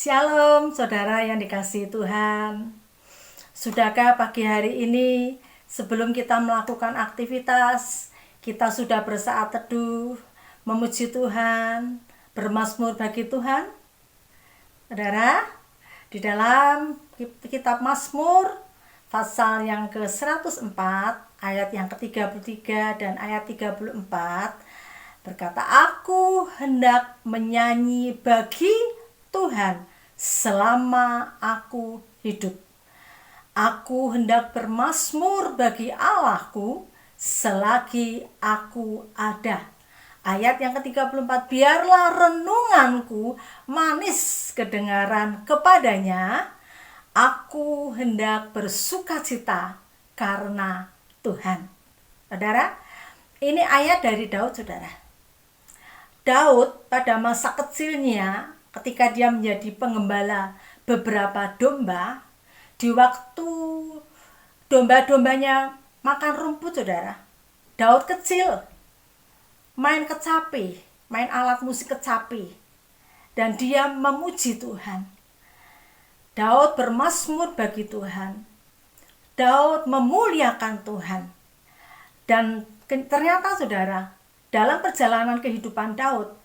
Shalom saudara yang dikasihi Tuhan. Sudahkah pagi hari ini sebelum kita melakukan aktivitas, kita sudah bersaat teduh, memuji Tuhan, bermazmur bagi Tuhan? Saudara, di dalam kitab Mazmur pasal yang ke-104 ayat yang ke-33 dan ayat 34 berkata, "Aku hendak menyanyi bagi Tuhan selama aku hidup. Aku hendak bermazmur bagi Allahku selagi aku ada." Ayat yang ke-34, "Biarlah renunganku manis kedengaran kepadanya. Aku hendak bersukacita karena Tuhan." Saudara, ini ayat dari Daud, saudara. Daud pada masa kecilnya ketika dia menjadi pengembala beberapa domba, di waktu domba-dombanya makan rumput, saudara, Daud kecil main kecapi, main alat musik kecapi, dan dia memuji Tuhan. Daud bermazmur bagi Tuhan. Daud memuliakan Tuhan. Dan ternyata saudara, dalam perjalanan kehidupan Daud,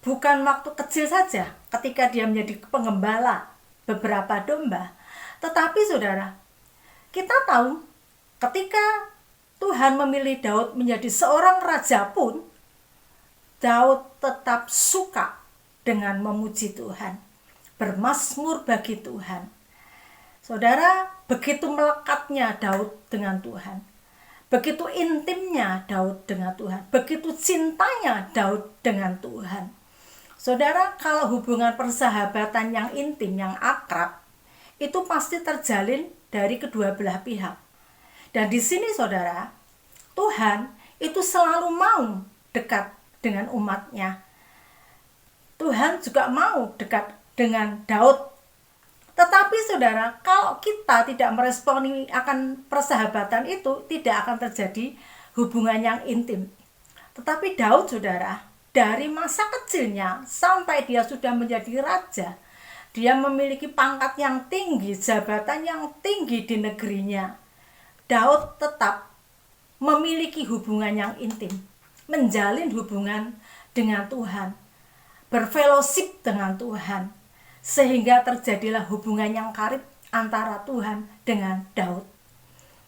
bukan waktu kecil saja ketika dia menjadi pengembala beberapa domba, tetapi saudara, kita tahu ketika Tuhan memilih Daud menjadi seorang raja pun, Daud tetap suka dengan memuji Tuhan, bermazmur bagi Tuhan. Saudara, begitu melekatnya Daud dengan Tuhan. Begitu intimnya Daud dengan Tuhan, begitu cintanya Daud dengan Tuhan. Saudara, kalau hubungan persahabatan yang intim, yang akrab, itu pasti terjalin dari kedua belah pihak. Dan di sini saudara, Tuhan itu selalu mau dekat dengan umatnya. Tuhan juga mau dekat dengan Daud. Tetapi saudara, kalau kita tidak meresponi akan persahabatan itu, tidak akan terjadi hubungan yang intim. Tetapi Daud, saudara, dari masa kecilnya sampai dia sudah menjadi raja, dia memiliki pangkat yang tinggi, jabatan yang tinggi di negerinya. Daud tetap memiliki hubungan yang intim, menjalin hubungan dengan Tuhan, berfellowship dengan Tuhan, sehingga terjadilah hubungan yang karib antara Tuhan dengan Daud.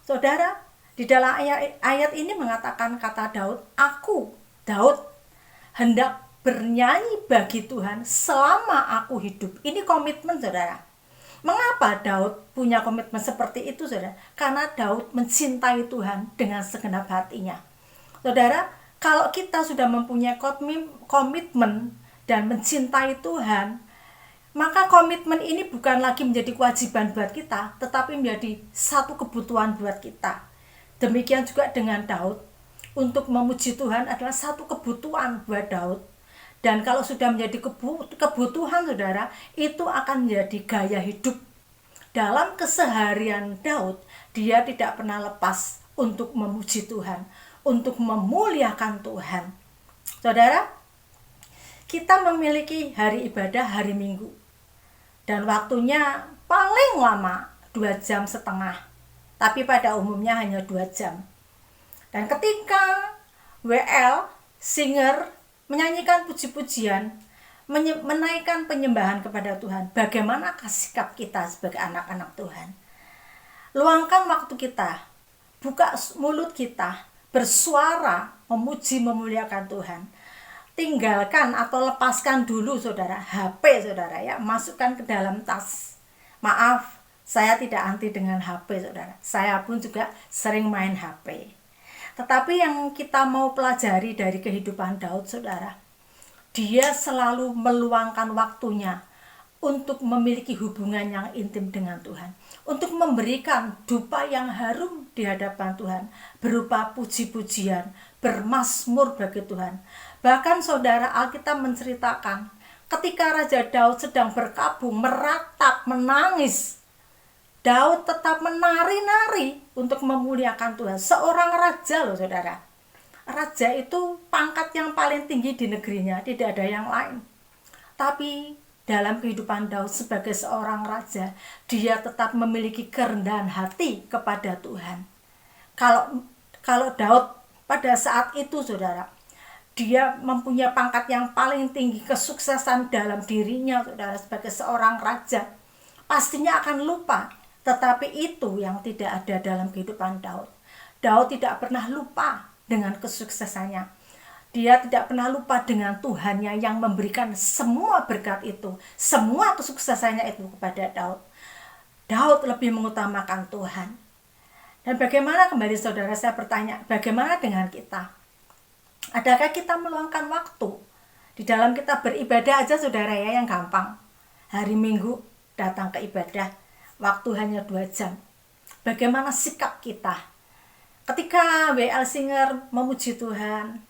Saudara, di dalam ayat ini mengatakan kata Daud, "Aku, Daud, hendak bernyanyi bagi Tuhan selama aku hidup." Ini komitmen, saudara. Mengapa Daud punya komitmen seperti itu, saudara? Karena Daud mencintai Tuhan dengan segenap hatinya. Saudara, kalau kita sudah mempunyai komitmen dan mencintai Tuhan, maka komitmen ini bukan lagi menjadi kewajiban buat kita, tetapi menjadi satu kebutuhan buat kita. Demikian juga dengan Daud. Untuk memuji Tuhan adalah satu kebutuhan buat Daud. Dan kalau sudah menjadi kebutuhan, saudara, itu akan menjadi gaya hidup. Dalam keseharian Daud, dia tidak pernah lepas untuk memuji Tuhan, untuk memuliakan Tuhan. Saudara, kita memiliki hari ibadah hari Minggu. Dan waktunya paling lama 2,5 jam. Tapi pada umumnya hanya 2 jam. Dan ketika WL, singer, menyanyikan puji-pujian, menaikkan penyembahan kepada Tuhan, bagaimanakah sikap kita sebagai anak-anak Tuhan? Luangkan waktu kita, buka mulut kita, bersuara, memuji, memuliakan Tuhan. Tinggalkan atau lepaskan dulu saudara HP saudara, ya, masukkan ke dalam tas. Maaf, saya tidak anti dengan HP saudara, saya pun juga sering main HP. Tetapi yang kita mau pelajari dari kehidupan Daud, saudara, dia selalu meluangkan waktunya untuk memiliki hubungan yang intim dengan Tuhan, untuk memberikan dupa yang harum di hadapan Tuhan berupa puji-pujian, bermazmur bagi Tuhan. Bahkan saudara, Alkitab menceritakan ketika Raja Daud sedang berkabung, meratap, menangis, Daud tetap menari-nari untuk memuliakan Tuhan. Seorang raja loh saudara. Raja itu pangkat yang paling tinggi di negerinya, tidak ada yang lain. Tapi dalam kehidupan Daud sebagai seorang raja, dia tetap memiliki kerendahan hati kepada Tuhan. Kalau Daud pada saat itu, saudara, dia mempunyai pangkat yang paling tinggi, kesuksesan dalam dirinya, saudara, sebagai seorang raja, pastinya akan lupa. Tetapi itu yang tidak ada dalam kehidupan Daud. Daud tidak pernah lupa dengan kesuksesannya. Dia tidak pernah lupa dengan Tuhannya yang memberikan semua berkat itu, semua kesuksesannya itu kepada Daud. Daud lebih mengutamakan Tuhan. Dan bagaimana, kembali saudara, saya bertanya, bagaimana dengan kita? Adakah kita meluangkan waktu di dalam kita beribadah aja, saudara, ya, yang gampang. Hari Minggu datang ke ibadah, waktu hanya 2 jam. Bagaimana sikap kita? Ketika WL Singer memuji Tuhan,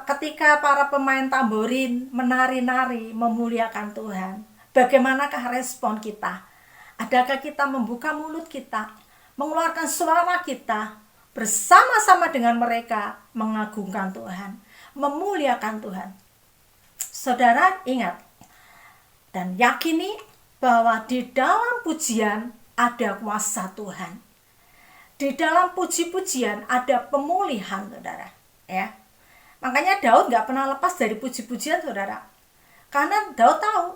ketika para pemain tamborin menari-nari memuliakan Tuhan, bagaimanakah respon kita? Adakah kita membuka mulut kita, mengeluarkan suara kita, bersama-sama dengan mereka mengagungkan Tuhan, memuliakan Tuhan? Saudara, ingat dan yakini bahwa di dalam pujian ada kuasa Tuhan. Di dalam puji-pujian ada pemulihan, saudara. Ya, makanya Daud gak pernah lepas dari puji-pujian, saudara. Karena Daud tahu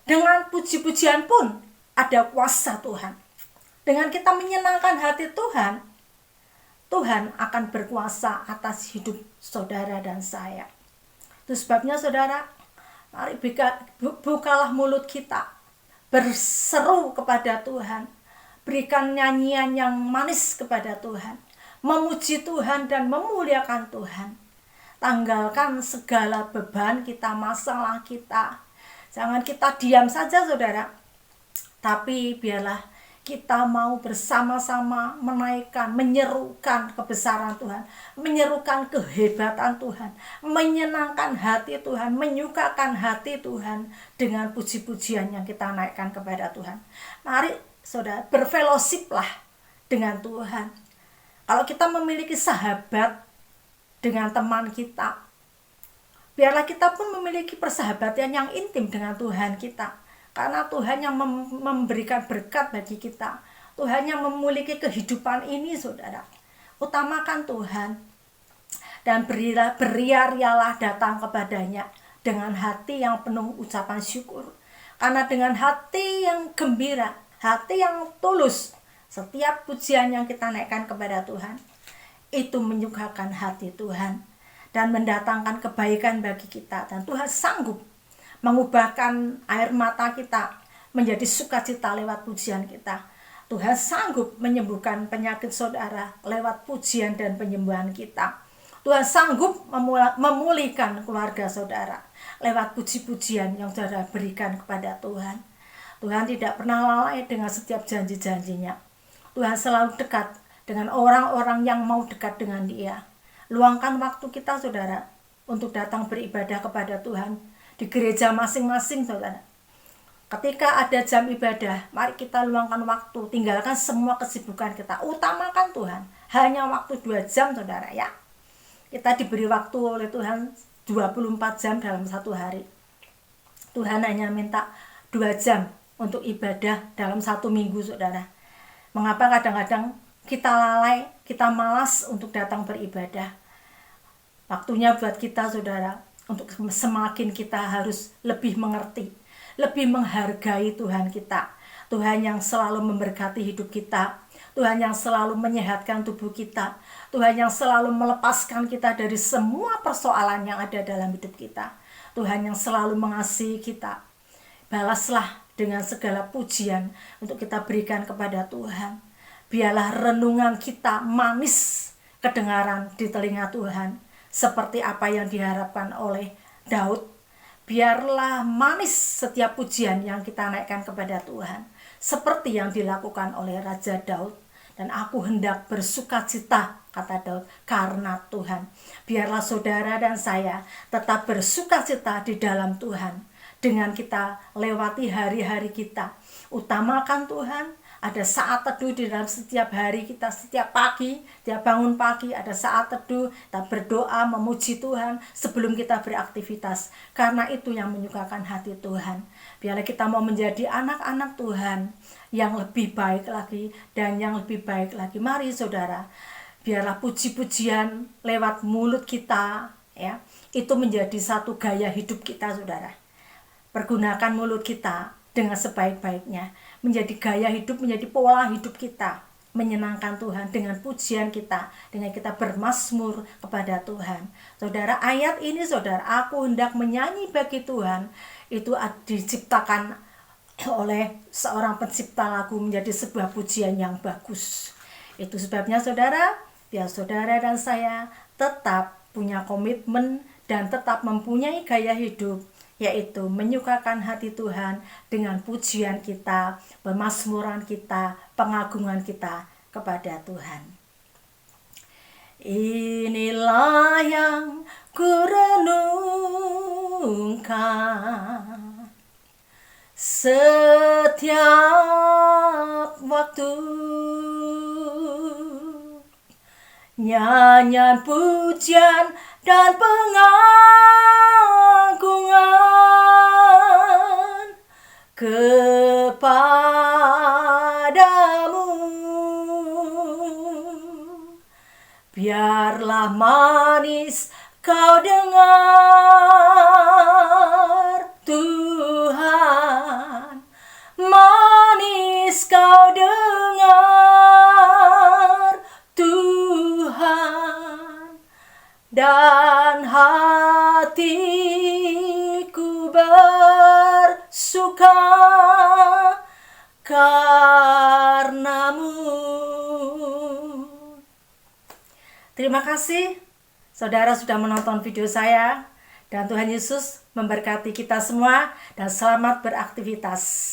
dengan puji-pujian pun ada kuasa Tuhan. Dengan kita menyenangkan hati Tuhan, Tuhan akan berkuasa atas hidup saudara dan saya. Itu sebabnya, saudara, mari bukalah mulut kita, berseru kepada Tuhan, berikan nyanyian yang manis kepada Tuhan, memuji Tuhan dan memuliakan Tuhan. Tanggalkan segala beban kita, masalah kita. Jangan kita diam saja, saudara, tapi biarlah kita mau bersama-sama menaikkan, menyerukan kebesaran Tuhan, menyerukan kehebatan Tuhan, menyenangkan hati Tuhan, menyukakan hati Tuhan dengan puji-pujian yang kita naikkan kepada Tuhan. Mari, saudara, berfellowshiplah dengan Tuhan. Kalau kita memiliki sahabat dengan teman kita, biarlah kita pun memiliki persahabatan yang intim dengan Tuhan kita. Karena Tuhan yang memberikan berkat bagi kita, Tuhan yang memiliki kehidupan ini, saudara. Utamakan Tuhan dan beria-rialah datang kepadanya dengan hati yang penuh ucapan syukur. Karena dengan hati yang gembira, hati yang tulus, setiap pujian yang kita naikkan kepada Tuhan itu menyukakan hati Tuhan dan mendatangkan kebaikan bagi kita. Dan Tuhan sanggup mengubahkan air mata kita menjadi sukacita lewat pujian kita. Tuhan sanggup menyembuhkan penyakit saudara lewat pujian dan penyembuhan kita. Tuhan sanggup memulihkan keluarga saudara lewat puji-pujian yang saudara berikan kepada Tuhan. Tuhan tidak pernah lalai dengan setiap janji-janjinya. Tuhan selalu dekat dengan orang-orang yang mau dekat dengan Dia. Luangkan waktu kita, saudara, untuk datang beribadah kepada Tuhan di gereja masing-masing, saudara. Ketika ada jam ibadah, mari kita luangkan waktu, tinggalkan semua kesibukan kita, utamakan Tuhan. Hanya waktu 2 jam, saudara, ya. Kita diberi waktu oleh Tuhan 24 jam dalam satu hari. Tuhan hanya minta 2 jam untuk ibadah dalam 1 minggu, saudara. Mengapa kadang-kadang kita lalai, kita malas untuk datang beribadah? Waktunya buat kita, saudara, untuk semakin kita harus lebih mengerti, lebih menghargai Tuhan kita. Tuhan yang selalu memberkati hidup kita, Tuhan yang selalu menyehatkan tubuh kita, Tuhan yang selalu melepaskan kita dari semua persoalan yang ada dalam hidup kita, Tuhan yang selalu mengasihi kita. Balaslah dengan segala pujian untuk kita berikan kepada Tuhan. Biarlah renungan kita manis kedengaran di telinga Tuhan, seperti apa yang diharapkan oleh Daud. Biarlah manis setiap pujian yang kita naikkan kepada Tuhan, seperti yang dilakukan oleh Raja Daud. Dan aku hendak bersukacita, kata Daud, karena Tuhan. Biarlah saudara dan saya tetap bersukacita di dalam Tuhan. Dengan kita lewati hari-hari kita, utamakan Tuhan, Ada saat teduh di dalam setiap hari kita, setiap pagi, tiap bangun pagi ada saat teduh, kita berdoa memuji Tuhan sebelum kita beraktivitas. Karena itu yang menyukakan hati Tuhan. Biarlah kita mau menjadi anak-anak Tuhan yang lebih baik lagi dan yang lebih baik lagi. Mari saudara, biarlah puji-pujian lewat mulut kita, ya, itu menjadi satu gaya hidup kita, saudara. Pergunakan mulut kita dengan sebaik-baiknya, menjadi gaya hidup, menjadi pola hidup kita, menyenangkan Tuhan dengan pujian kita, dengan kita bermazmur kepada Tuhan. Saudara, ayat ini saudara, aku hendak menyanyi bagi Tuhan, itu diciptakan oleh seorang pencipta lagu menjadi sebuah pujian yang bagus. Itu sebabnya saudara, biar saudara dan saya tetap punya komitmen dan tetap mempunyai gaya hidup, yaitu menyukakan hati Tuhan dengan pujian kita, pemazmuran kita, pengagungan kita kepada Tuhan. Inilah yang kurenungkan setiap waktu, nyanyian pujian dan pengagungan kepadamu. Biarlah manis kau dengar Tuhan, manis kau dengar Tuhan, dan hatiku bersuka karenamu. Terima kasih saudara sudah menonton video saya, dan Tuhan Yesus memberkati kita semua dan selamat beraktivitas.